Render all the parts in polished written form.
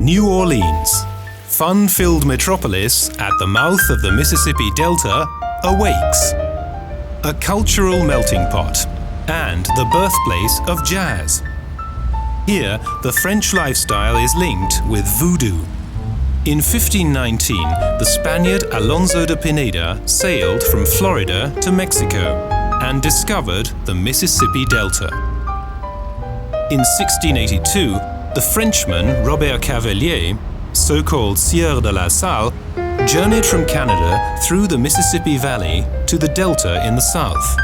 New Orleans, fun-filled metropolis at the mouth of the Mississippi Delta, awakes. A cultural melting pot and the birthplace of jazz. Here, the French lifestyle is linked with voodoo. In 1519, the Spaniard Alonso de Pineda sailed from Florida to Mexico and discovered the Mississippi Delta. In 1682, the Frenchman Robert Cavalier, so-called Sieur de la Salle, journeyed from Canada through the Mississippi Valley to the Delta in the south.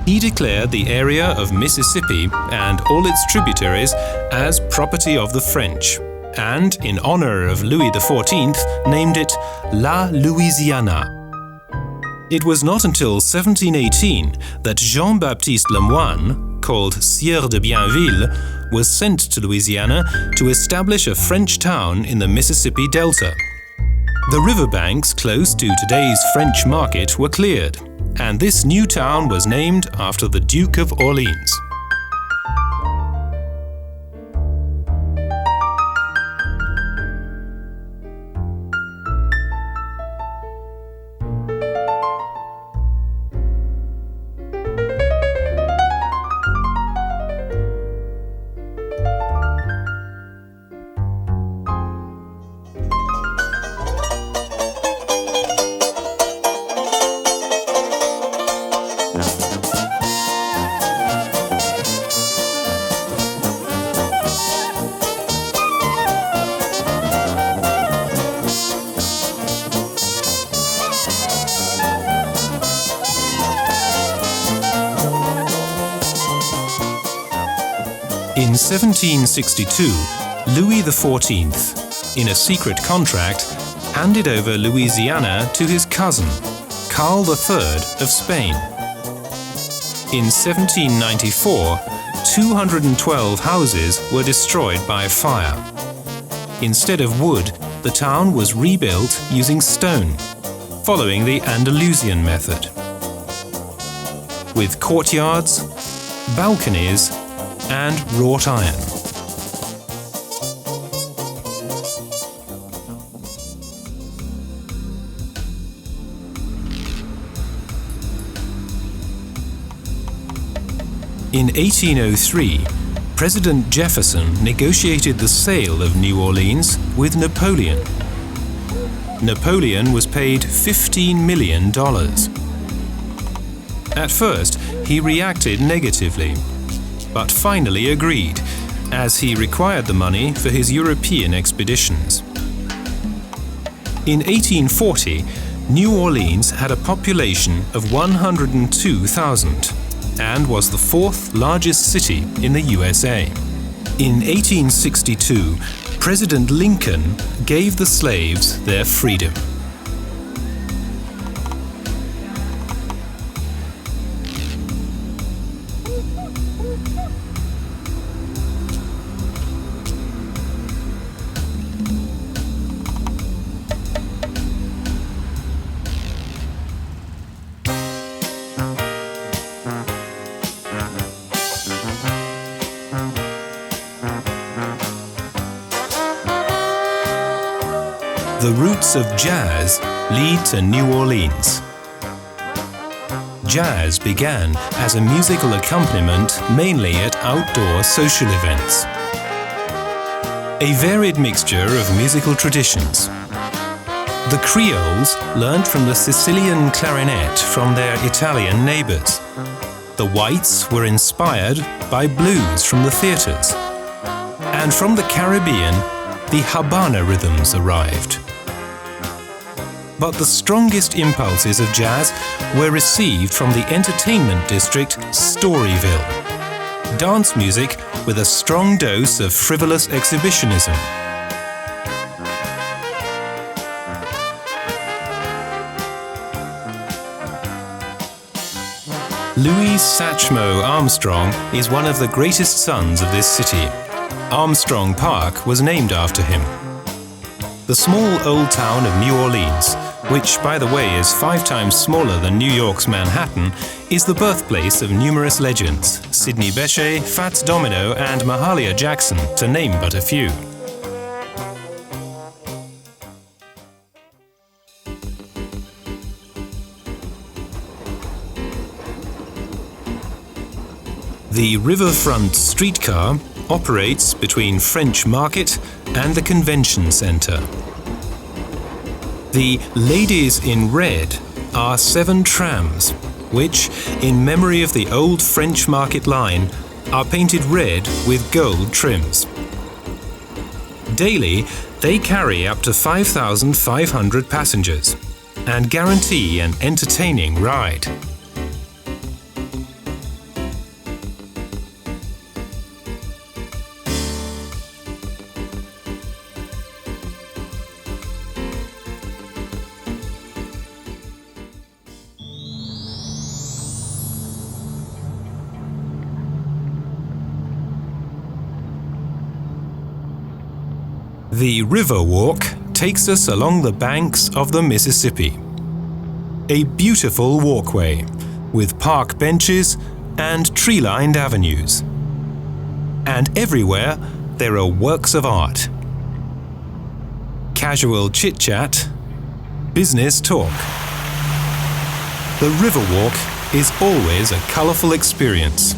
He declared the area of Mississippi and all its tributaries as property of the French, and in honor of Louis XIV, named it La Louisiana. It was not until 1718 that Jean-Baptiste Lemoyne, called Sieur de Bienville, was sent to Louisiana to establish a French town in the Mississippi Delta. The riverbanks close to today's French Market were cleared, and this new town was named after the Duke of Orleans. In 1762, Louis XIV, in a secret contract, handed over Louisiana to his cousin, Karl III of Spain. In 1794, 212 houses were destroyed by fire. Instead of wood, the town was rebuilt using stone, following the Andalusian method. With courtyards, balconies, and wrought iron. In 1803, President Jefferson negotiated the sale of New Orleans with Napoleon. Napoleon was paid $15 million. At first, he reacted negatively, but finally agreed, as he required the money for his European expeditions. In 1840, New Orleans had a population of 102,000 and was the fourth largest city in the U.S.A. In 1862, President Lincoln gave the slaves their freedom. The roots of jazz lead to New Orleans. Jazz began as a musical accompaniment mainly at outdoor social events. A varied mixture of musical traditions. The Creoles learned from the Sicilian clarinet from their Italian neighbors. The whites were inspired by blues from the theaters. And from the Caribbean, the Habana rhythms arrived. But the strongest impulses of jazz were received from the entertainment district Storyville. Dance music with a strong dose of frivolous exhibitionism. Louis Satchmo Armstrong is one of the greatest sons of this city. Armstrong Park was named after him. The small old town of New Orleans, which, by the way, is 5 times smaller than New York's Manhattan, is the birthplace of numerous legends, Sidney Bechet, Fats Domino, and Mahalia Jackson, to name but a few. The Riverfront streetcar operates between French Market and the Convention Center. The Ladies in Red are 7 trams, which, in memory of the old French Market line, are painted red with gold trims. Daily, they carry up to 5,500 passengers and guarantee an entertaining ride. The Riverwalk takes us along the banks of the Mississippi. A beautiful walkway with park benches and tree-lined avenues. And everywhere there are works of art. Casual chit-chat, business talk. The Riverwalk is always a colorful experience.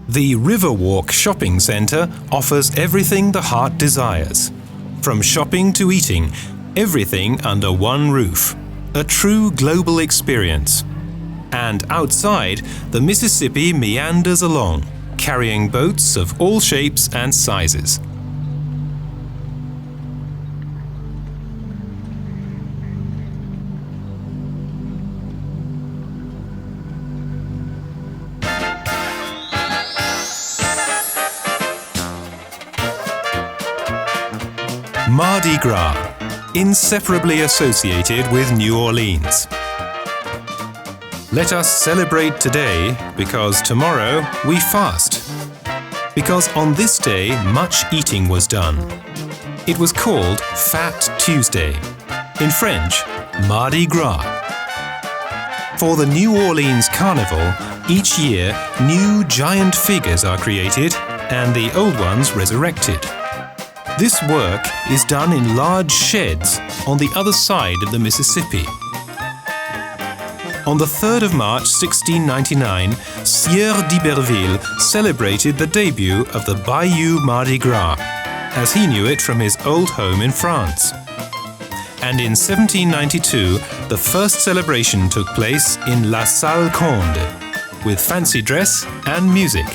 The Riverwalk Shopping Center offers everything the heart desires. From shopping to eating, everything under one roof. A true global experience. And outside, the Mississippi meanders along, carrying boats of all shapes and sizes. Mardi Gras, inseparably associated with New Orleans. Let us celebrate today because tomorrow we fast. Because on this day much eating was done. It was called Fat Tuesday. In French, Mardi Gras. For the New Orleans Carnival, each year new giant figures are created and the old ones resurrected. This work is done in large sheds on the other side of the Mississippi. On the 3rd of March 1699, Sieur d'Iberville celebrated the debut of the Bayou Mardi Gras, as he knew it from his old home in France. And in 1792, the first celebration took place in La Salle Conde, with fancy dress and music.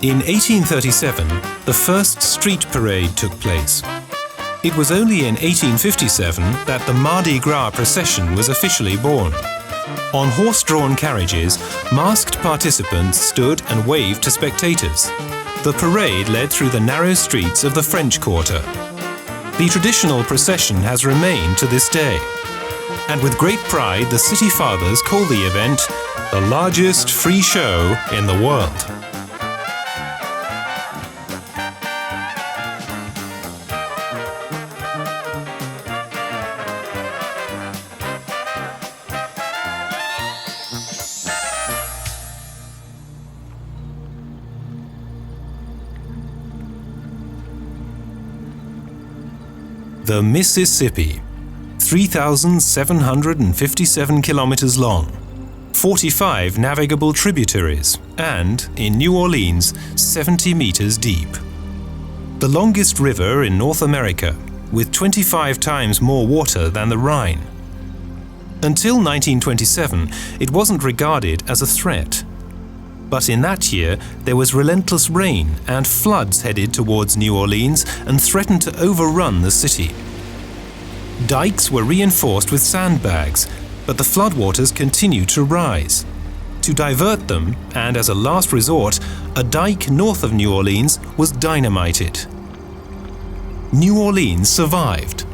In 1837, the first street parade took place. It was only in 1857 that the Mardi Gras procession was officially born. On horse-drawn carriages, masked participants stood and waved to spectators. The parade led through the narrow streets of the French Quarter. The traditional procession has remained to this day. And with great pride, the city fathers call the event the largest free show in the world. The Mississippi, 3,757 kilometers long, 45 navigable tributaries, and, in New Orleans, 70 meters deep. The longest river in North America, with 25 times more water than the Rhine. Until 1927, it wasn't regarded as a threat. But in that year, there was relentless rain and floods headed towards New Orleans and threatened to overrun the city. Dikes were reinforced with sandbags, but the floodwaters continued to rise. To divert them, and as a last resort, a dike north of New Orleans was dynamited. New Orleans survived.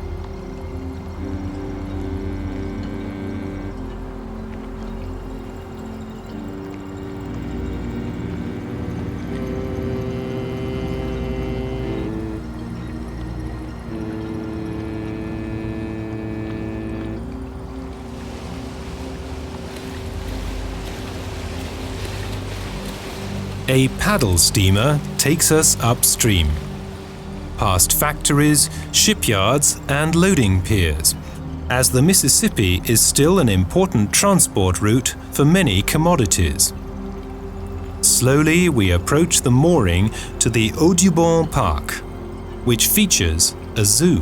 a paddle steamer takes us upstream, past factories, shipyards, and loading piers, as the Mississippi is still an important transport route for many commodities. Slowly we approach the mooring to the Audubon Park, which features a zoo.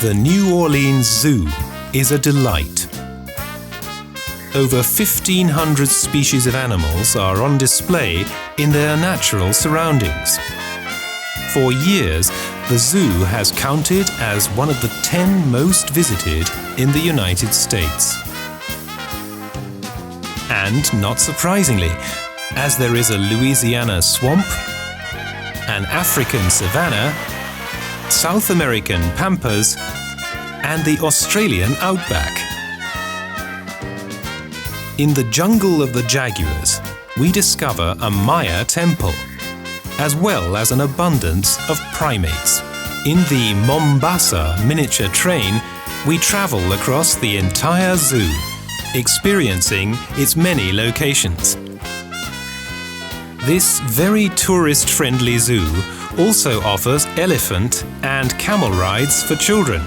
The New Orleans Zoo is a delight. Over 1,500 species of animals are on display in their natural surroundings. For years, the zoo has counted as one of the 10 most visited in the United States. And not surprisingly, as there is a Louisiana swamp, an African savanna, South American pampas, and the Australian outback. In the jungle of the jaguars, we discover a Maya temple, as well as an abundance of primates. In the Mombasa miniature train, we travel across the entire zoo, experiencing its many locations. This very tourist-friendly zoo also offers elephant and camel rides for children.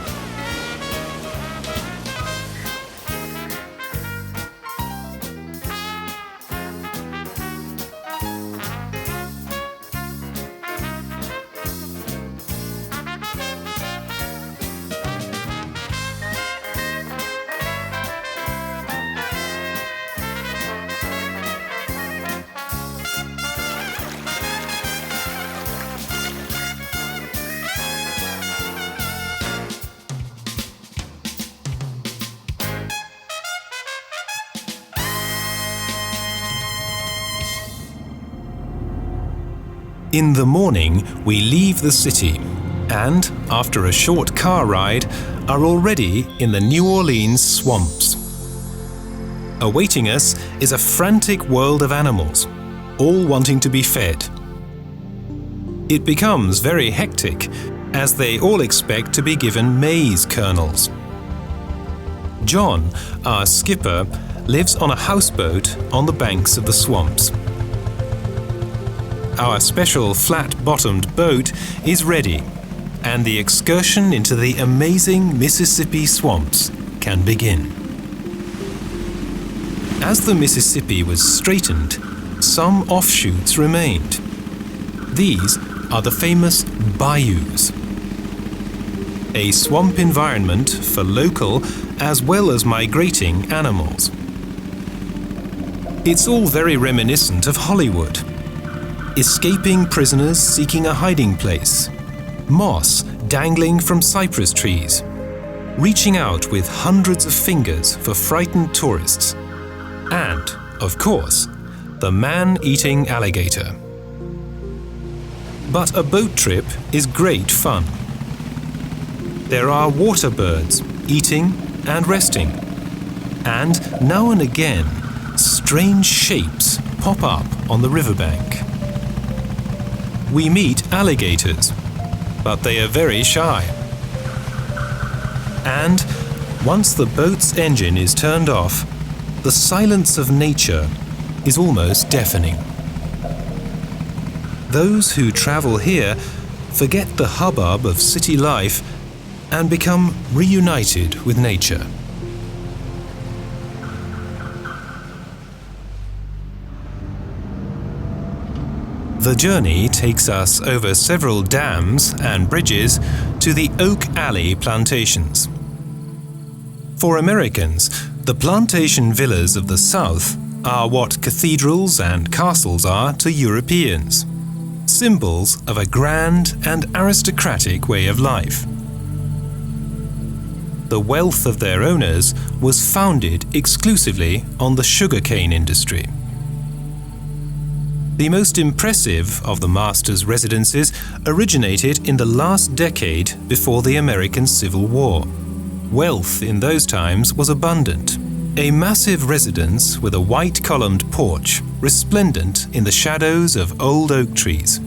In the morning, we leave the city and, after a short car ride, are already in the New Orleans swamps. Awaiting us is a frantic world of animals, all wanting to be fed. It becomes very hectic, as they all expect to be given maize kernels. John, our skipper, lives on a houseboat on the banks of the swamps. Our special flat-bottomed boat is ready, and the excursion into the amazing Mississippi swamps can begin. As the Mississippi was straightened, some offshoots remained. These are the famous bayous, a swamp environment for local as well as migrating animals. It's all very reminiscent of Hollywood. Escaping prisoners seeking a hiding place, moss dangling from cypress trees, reaching out with hundreds of fingers for frightened tourists, and, of course, the man-eating alligator. But a boat trip is great fun. There are water birds eating and resting, and now and again, strange shapes pop up on the riverbank. We meet alligators, but they are very shy. And once the boat's engine is turned off, the silence of nature is almost deafening. Those who travel here forget the hubbub of city life and become reunited with nature. The journey takes us over several dams and bridges to the Oak Valley Plantations. For Americans, the plantation villas of the South are what cathedrals and castles are to Europeans, symbols of a grand and aristocratic way of life. The wealth of their owners was founded exclusively on the sugarcane industry. The most impressive of the masters' residences originated in the last decade before the American Civil War. Wealth in those times was abundant, A massive residence with a white-columned porch, resplendent in the shadows of old oak trees.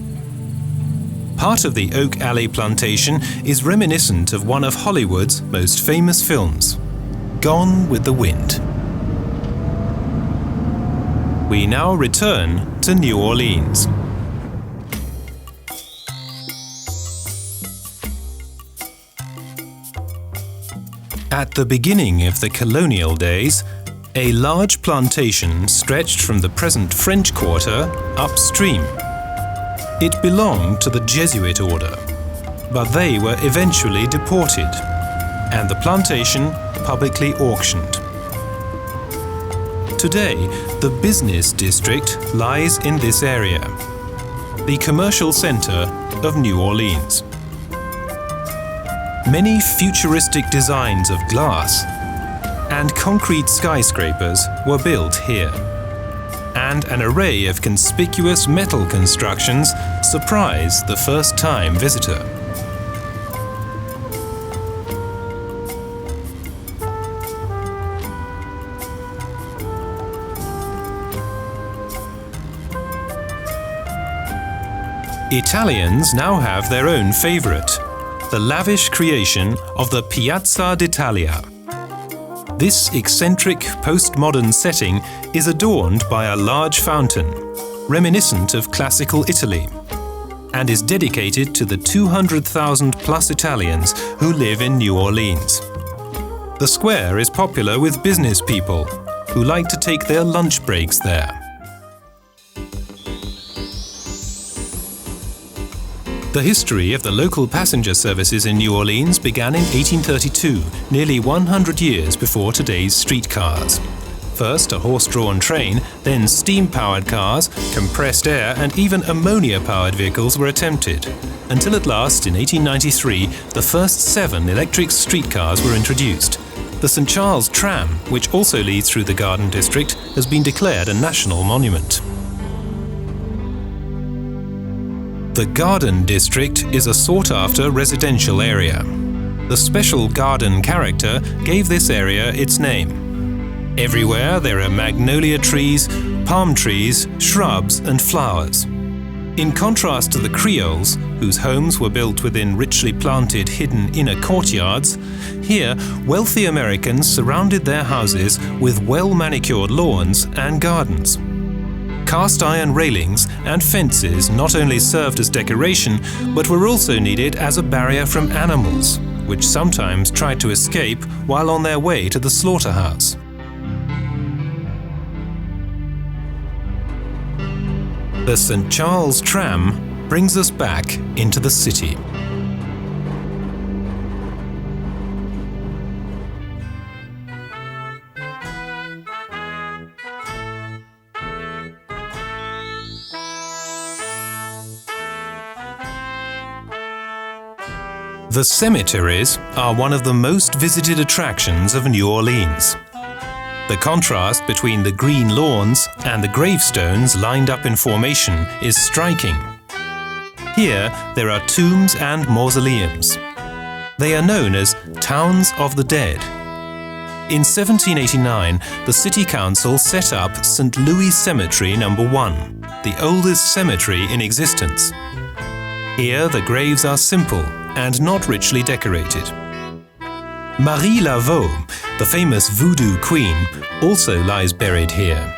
Part of the Oak Valley Plantation is reminiscent of one of Hollywood's most famous films, Gone with the Wind. We now return to New Orleans. At the beginning of the colonial days, a large plantation stretched from the present French Quarter upstream. It belonged to the Jesuit order, but they were eventually deported, and the plantation publicly auctioned. Today, the business district lies in this area, the commercial center of New Orleans. Many futuristic designs of glass and concrete skyscrapers were built here, and an array of conspicuous metal constructions surprise the first-time visitor. Italians now have their own favorite, the lavish creation of the Piazza d'Italia. This eccentric postmodern setting is adorned by a large fountain, reminiscent of classical Italy, and is dedicated to the 200,000 plus Italians who live in New Orleans. The square is popular with business people who like to take their lunch breaks there. The history of the local passenger services in New Orleans began in 1832, nearly 100 years before today's streetcars. First a horse-drawn train, then steam-powered cars, compressed air and even ammonia-powered vehicles were attempted, until at last in 1893 the first 7 electric streetcars were introduced. The St. Charles Tram, which also leads through the Garden District, has been declared a national monument. The Garden District is a sought-after residential area. The special garden character gave this area its name. Everywhere there are magnolia trees, palm trees, shrubs and flowers. In contrast to the Creoles, whose homes were built within richly planted hidden inner courtyards, here wealthy Americans surrounded their houses with well-manicured lawns and gardens. Cast iron railings and fences not only served as decoration, but were also needed as a barrier from animals, which sometimes tried to escape while on their way to the slaughterhouse. The St. Charles Tram brings us back into the city. The cemeteries are one of the most visited attractions of New Orleans. The contrast between the green lawns and the gravestones lined up in formation is striking. Here there are tombs and mausoleums. They are known as Towns of the Dead. In 1789, the City Council set up St. Louis Cemetery No. 1, the oldest cemetery in existence. Here the graves are simple and not richly decorated. Marie Laveau, the famous Voodoo queen, also lies buried here.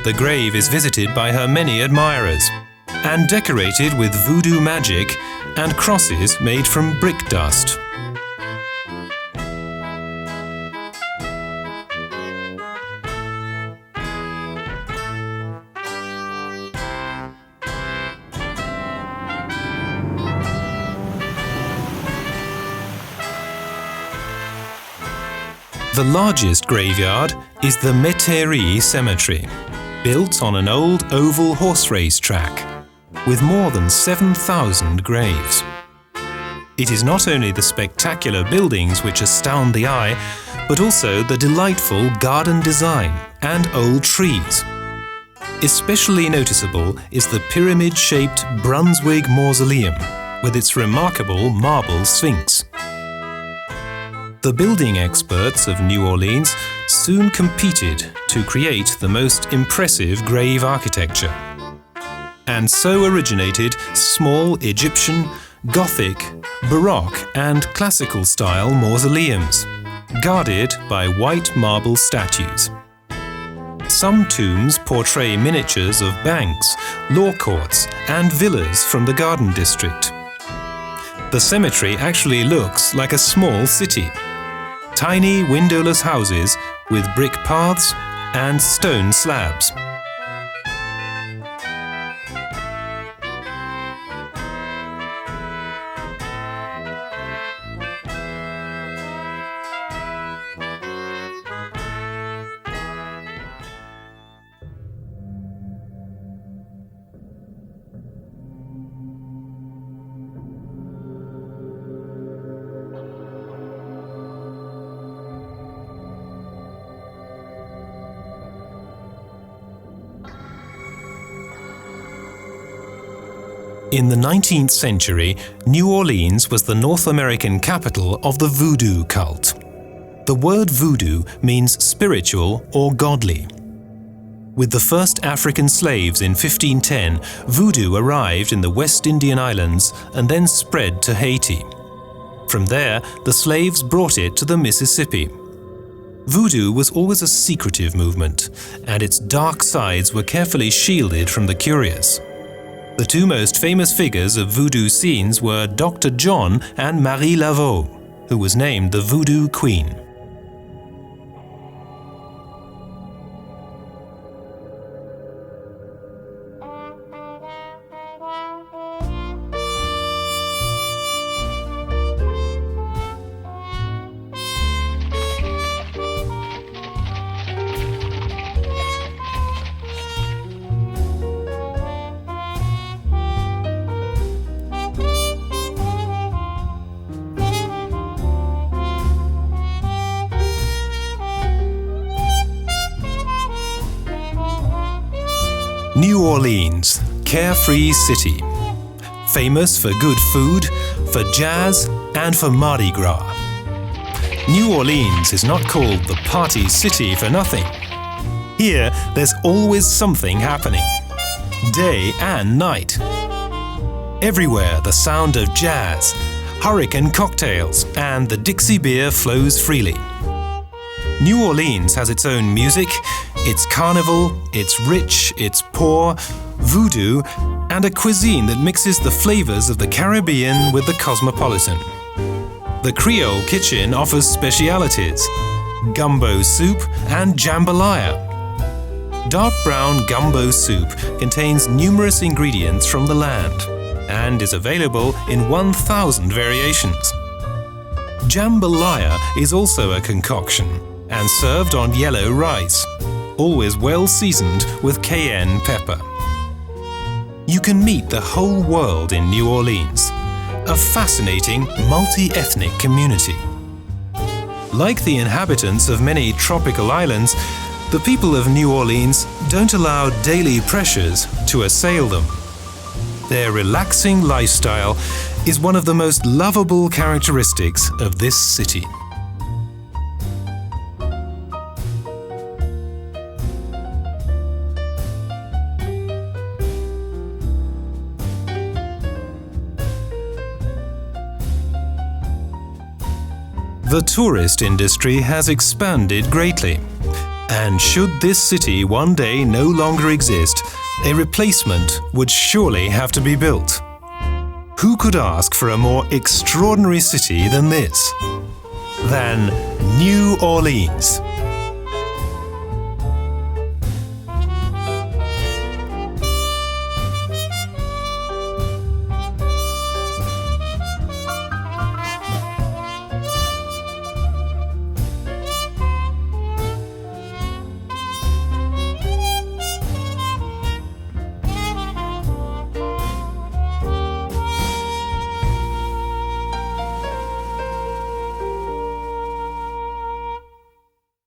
The grave is visited by her many admirers and decorated with voodoo magic and crosses made from brick dust. The largest graveyard is the Metairie Cemetery, built on an old oval horse race track, with more than 7,000 graves. It is not only the spectacular buildings which astound the eye, but also the delightful garden design and old trees. Especially noticeable is the pyramid-shaped Brunswick Mausoleum, with its remarkable marble sphinx. The building experts of New Orleans soon competed to create the most impressive grave architecture. And so originated small Egyptian, Gothic, Baroque and classical-style mausoleums, guarded by white marble statues. Some tombs portray miniatures of banks, law courts and villas from the Garden District. The cemetery actually looks like a small city. Tiny windowless houses with brick paths and stone slabs. In the 19th century, New Orleans was the North American capital of the Voodoo cult. The word voodoo means spiritual or godly. With the first African slaves in 1510, voodoo arrived in the West Indian Islands and then spread to Haiti. From there, the slaves brought it to the Mississippi. Voodoo was always a secretive movement, and its dark sides were carefully shielded from the curious. The two most famous figures of voodoo scenes were Dr. John and Marie Laveau, who was named the Voodoo Queen. New Orleans, carefree city. Famous for good food, for jazz, and for Mardi Gras. New Orleans is not called the party city for nothing. Here, there's always something happening, day and night. Everywhere the sound of jazz, hurricane cocktails, and the Dixie beer flows freely. New Orleans has its own music, its carnival, its rich, its poor, voodoo, and a cuisine that mixes the flavors of the Caribbean with the cosmopolitan. The Creole kitchen offers specialities, gumbo soup and jambalaya. Dark brown gumbo soup contains numerous ingredients from the land and is available in 1,000 variations. Jambalaya is also a concoction and served on yellow rice, always well seasoned with cayenne pepper. You can meet the whole world in New Orleans, a fascinating multi-ethnic community. Like the inhabitants of many tropical islands, the people of New Orleans don't allow daily pressures to assail them. Their relaxing lifestyle is one of the most lovable characteristics of this city. The tourist industry has expanded greatly, and should this city one day no longer exist, a replacement would surely have to be built. Who could ask for a more extraordinary city than this? Than New Orleans.